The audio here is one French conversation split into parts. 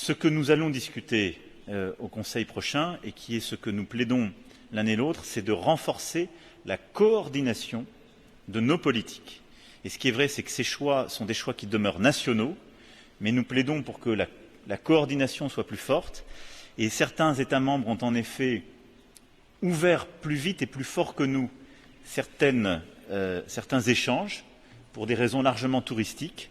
Ce que nous allons discuter au Conseil prochain, et qui est ce que nous plaidons l'un et l'autre, c'est de renforcer la coordination de nos politiques. Et ce qui est vrai, c'est que ces choix sont des choix qui demeurent nationaux, mais nous plaidons pour que la coordination soit plus forte. Et certains États membres ont en effet ouvert plus vite et plus fort que nous certains échanges pour des raisons largement touristiques,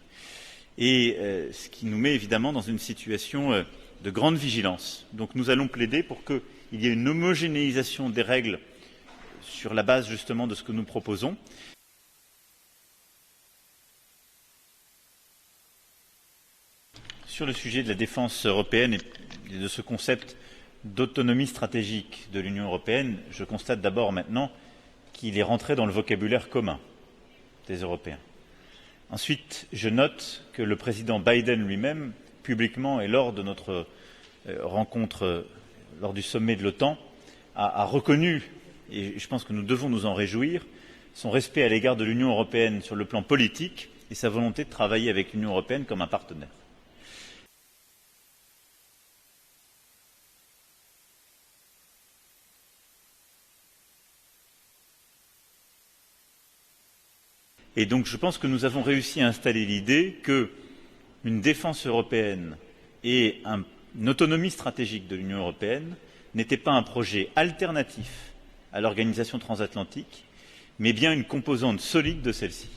et ce qui nous met évidemment dans une situation de grande vigilance. Donc nous allons plaider pour qu'il y ait une homogénéisation des règles sur la base justement de ce que nous proposons. Sur le sujet de la défense européenne et de ce concept d'autonomie stratégique de l'Union européenne, je constate d'abord maintenant qu'il est rentré dans le vocabulaire commun des Européens. Ensuite, je note que le président Biden lui-même, publiquement et lors de notre rencontre, lors du sommet de l'OTAN, a reconnu, et je pense que nous devons nous en réjouir, son respect à l'égard de l'Union européenne sur le plan politique et sa volonté de travailler avec l'Union européenne comme un partenaire. Et donc je pense que nous avons réussi à installer l'idée qu'une défense européenne et une autonomie stratégique de l'Union européenne n'étaient pas un projet alternatif à l'organisation transatlantique, mais bien une composante solide de celle-ci.